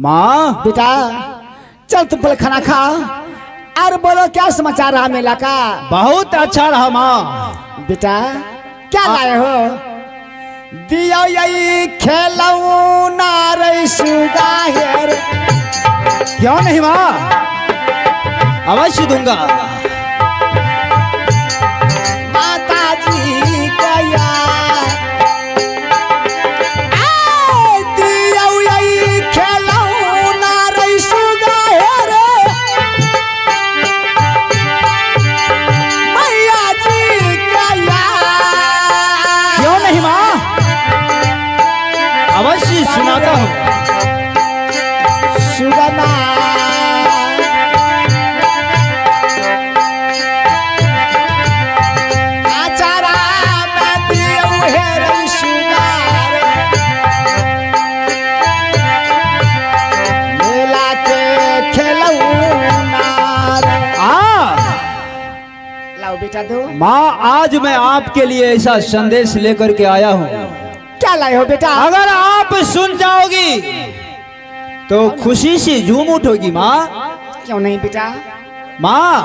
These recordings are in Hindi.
माँ बेटा चल तुम पहले खाना खा और बोलो क्या समाचार रहा मेला का। बहुत अच्छा रहा माँ। बेटा क्या लाए हो? दियो यही खिलौना रे सुगाहेर। क्यों नहीं माँ, अवश्य दूंगा। माता जी गया दियो यही खिलौना रे सुगाहेर। मैया जी गया क्यों नहीं माँ, अवश्य सुनाता हूँ। सुगना आचारा में दियो है रे सुगार। मेला के खिलौना लाओ बेटा दो। माँ आज मैं आपके लिए ऐसा संदेश लेकर के आया हूँ। क्या लाए हो बेटा? अगर आप सुन जाओगी तो खुशी से झूम उठोगी माँ। क्यों नहीं बेटा? माँ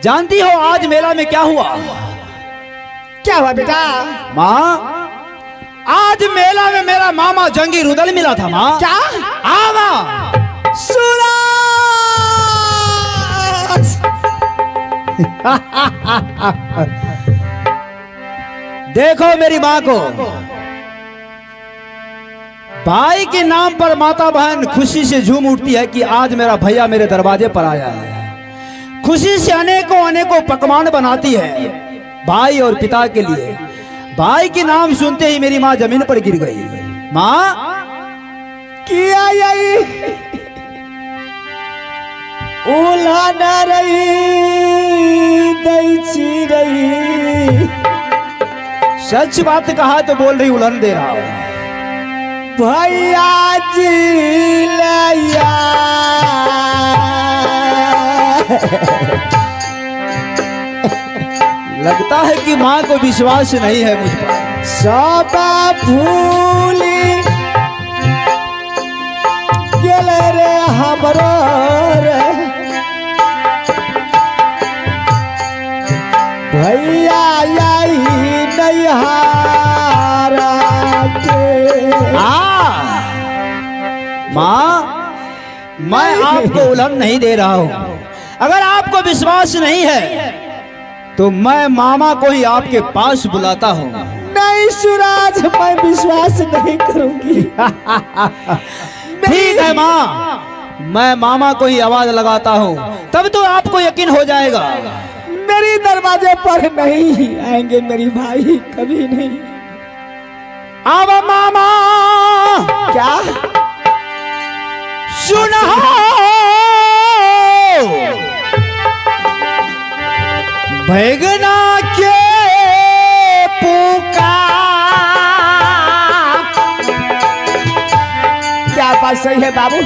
जानती हो आज मेला में क्या हुआ? क्या हुआ बेटा? माँ आज मेला में मेरा मामा जंगी रुदल मिला था माँ। क्या? हाँ माँ। सूरज देखो मेरी माँ को, भाई के नाम पर माता बहन खुशी से झूम उठती है कि आज मेरा भैया मेरे दरवाजे पर आया है। खुशी से अनेकों अनेकों पकवान बनाती है भाई और पिता के लिए। भाई के नाम सुनते ही मेरी माँ जमीन पर गिर गई। माँ किया यही उल्हान रही दैची रही। सच बात कहा तो बोल रही उलझन दे रहा हूं। भैया जी लैया लगता है कि माँ को विश्वास नहीं है मुझ पर। सब भूली गेल रे हमरो रे भैया यही नैहारा के। माँ मैं आपको उलझन नहीं दे रहा हूँ। अगर आपको विश्वास नहीं है तो मैं मामा को ही आपके पास बुलाता हूँ। नहीं सूरज मैं विश्वास नहीं करूंगी। ठीक है माँ, मैं मामा को ही आवाज लगाता हूँ, तब तो आपको यकीन हो जाएगा। मेरी दरवाजे पर नहीं आएंगे मेरी भाई, कभी नहीं। अब मामा क्या सुना भगना के पुकार। क्या बात सही है बाबू?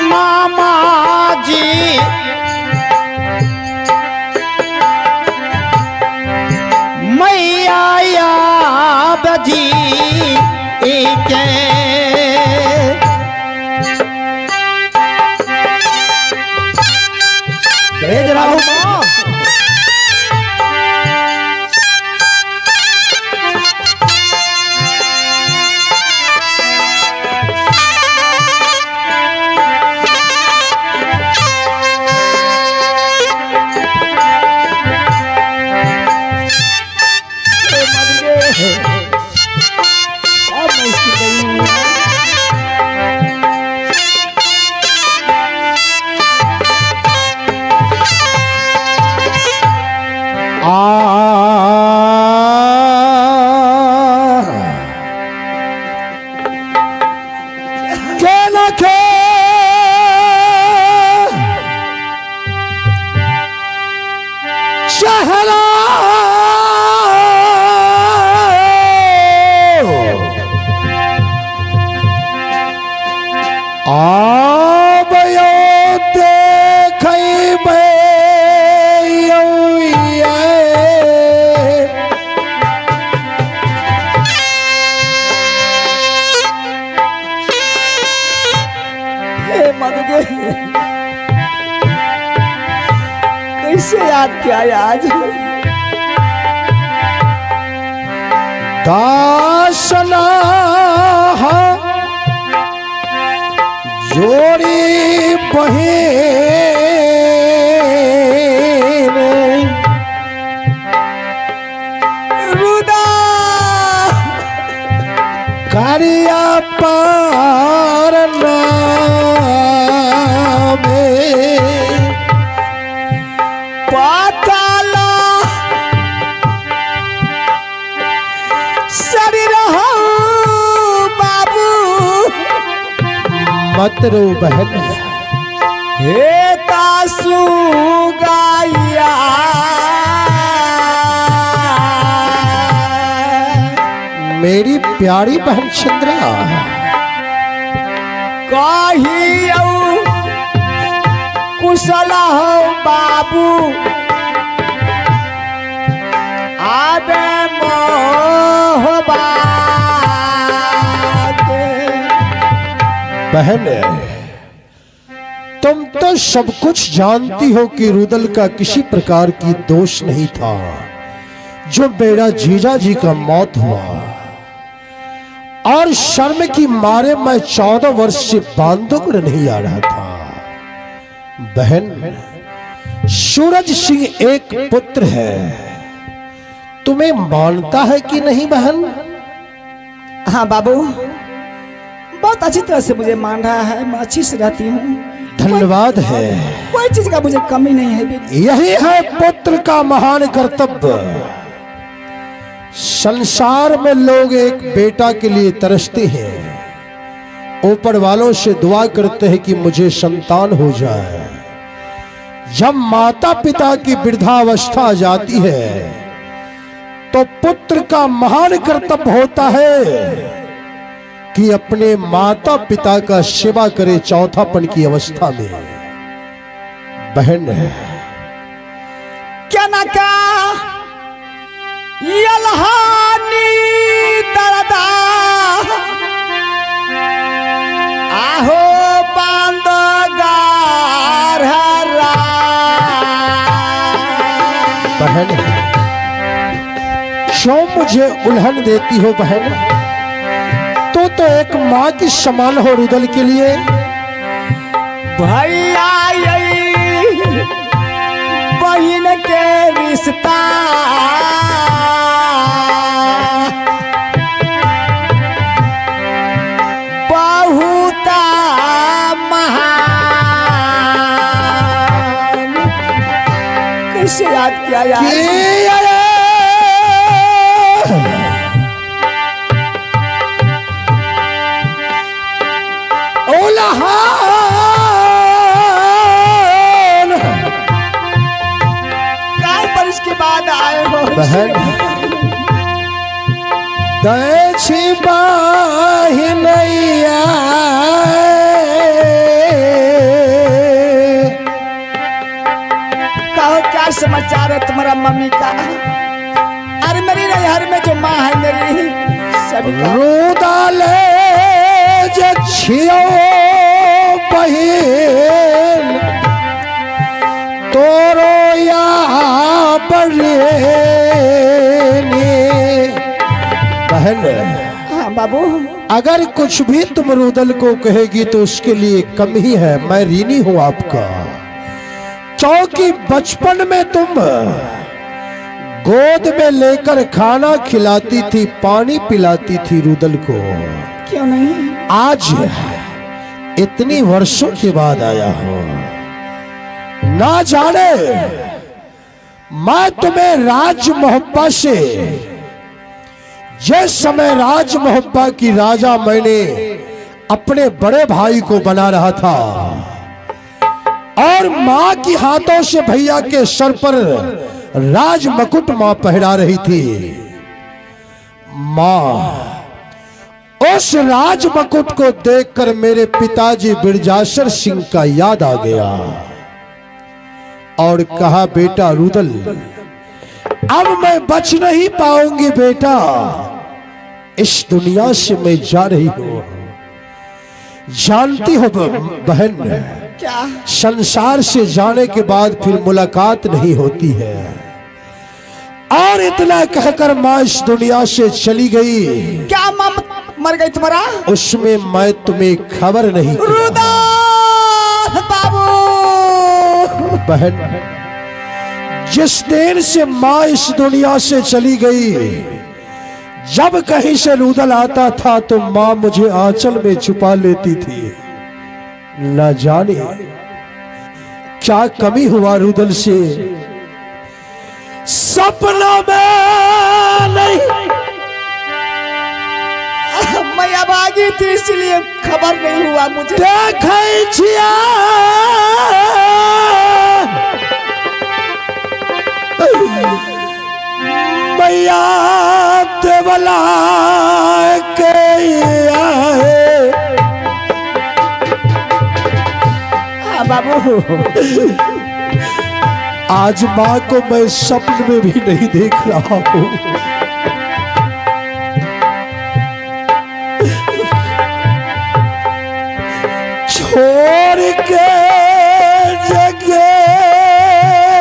मामा जी मैया बजी के भेज रहा हूँ माँ। किसे याद किया आज? दासना जोड़ी बहन रुदा कारिया पार नामे पाताला शरीर हो बाबू मत रो बहन हे तासु गाया मेरी प्यारी बहन चंद्रा कहियो कुशल हो बाबू आबे मोहबा बहन तुम तो सब कुछ जानती हो कि रुदल का किसी प्रकार की दोष नहीं था जो मेरा जीजा जी का मौत हुआ, और शर्म की मारे मैं 14 वर्ष से बांधोगढ़ नहीं आ रहा था। बहन सूरज सिंह एक पुत्र है, तुम्हें मानता है कि नहीं बहन? हाँ बाबू, बहुत अच्छी तरह से मुझे मान रहा है, मैं अच्छी से रहती हूँ। धन्यवाद है, कोई चीज का मुझे कमी नहीं है बेटी। यही है पुत्र का महान कर्तव्य। संसार में लोग एक बेटा के लिए तरसते हैं, ऊपर वालों से दुआ करते हैं कि मुझे संतान हो जाए। जब माता पिता की वृद्धावस्था आ जाती है तो पुत्र का महान कर्तव्य होता है कि अपने माता पिता का सेवा करे चौथापन की अवस्था में। बहन क्या ना क्या यलहानी दरदा आहो बांदगार हरा। बहन क्यों मुझे उल्हन देती हो बहन? तो एक माँ की समान हो रुदल के लिए। भैया यही बहन के रिश्ता बहुत महान। कैसे याद किया यार? काय पर इसके बाद आए हो बहन दैछि बाहिनैया कहो क्या समाचार है तुम्हारा मम्मी का? अरे मेरी नैहर में जो माँ है मेरी सभी का रुदले जे छियो बहिन तोरो या बहन। हाँ बाबू, अगर कुछ भी तुम रुदल को कहेगी तो उसके लिए कम ही है। मैं ऋणी हूं आपका, क्योंकि बचपन में तुम गोद में लेकर खाना खिलाती थी, पानी पिलाती थी रुदल को। क्यों नहीं? आज इतनी वर्षों के बाद आया हो, ना जाने मैं तुम्हें राज मोहब्बा से, जिस समय राज मोहब्बा की राजा मैंने अपने बड़े भाई को बना रहा था और मां की हाथों से भैया के सर पर राज मकुट मां पहरा रही थी। मां उस राज मकुट को देखकर मेरे पिताजी बिरजासर सिंह का याद आ गया और कहा, बेटा रुदल अब मैं बच नहीं पाऊंगी बेटा, इस दुनिया से मैं जा रही हूं। जानती हो बहन क्या? संसार से जाने के बाद फिर मुलाकात नहीं होती है। और इतना कहकर माँ इस दुनिया से चली गई। क्या माँ मर गई तुम्हारा? उसमें मैं तुम्हें खबर नहीं किया। रुदास बाबू, बहन, जिस दिन से माँ इस दुनिया से चली गई, जब कहीं से रुदल आता था तो माँ मुझे आंचल में छुपा लेती थी। न जाने क्या कमी हुआ रुदल से, सपना में नहीं। मैं अब आ गई थी इसलिए खबर नहीं हुआ मुझे। देखै छिया मैया देवला के आए। हाँ बाबू, आज माँ को मैं सपन में भी नहीं देख रहा हूँ। छोड़ के जगे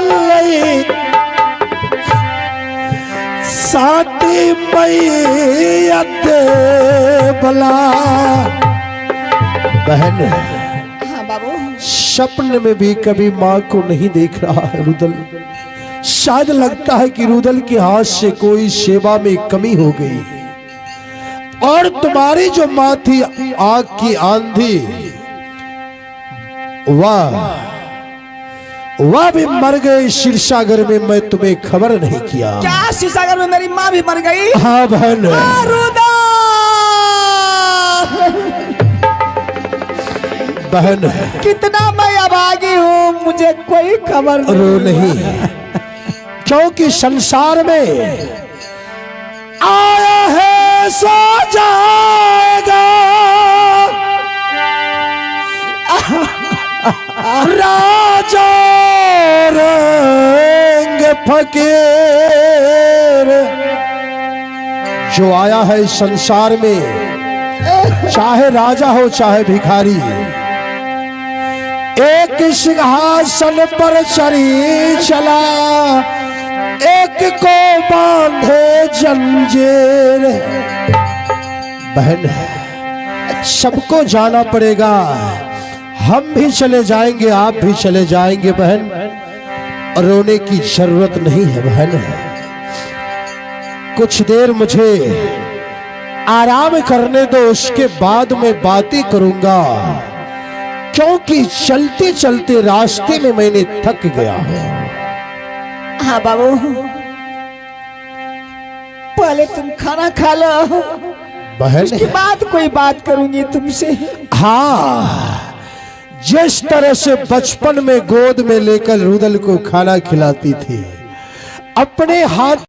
लई साथी मैया बला। बहन, हाँ बाबू, सपन में भी कभी माँ को नहीं देख रहा है रुदल। शायद लगता है कि रुदल के हाथ से कोई सेवा में कमी हो गई। और तुम्हारी जो माँ थी आग की आंधी, वह भी मर गई क्षीरसागर में। मैं तुम्हें खबर नहीं किया। क्या क्षीरसागर में मेरी माँ भी मर गई? हाँ बहन। बहन, कितना मैं अभागी हूँ, मुझे कोई खबर नहीं। रो नहीं, क्योंकि संसार में आया है सो जाएगा। राजा रंग फकीर जो आया है संसार में, चाहे राजा हो चाहे भिखारी, एक सिंहासन पर चढ़ी चला, एक को बांधे जंजीर। बहन, सबको जाना पड़ेगा। हम भी चले जाएंगे, आप भी चले जाएंगे बहन। रोने की जरूरत नहीं है बहन। कुछ देर मुझे आराम करने दो, उसके बाद मैं बातें करूंगा। क्योंकि चलते चलते रास्ते में मैंने थक गया हूं। हाँ बाबू, पहले तुम खाना खा लो, बहन उसके बाद कोई बात करूंगी तुमसे। हाँ, जिस तरह से बचपन में गोद में लेकर रुदल को खाना खिलाती थी, अपने हाथ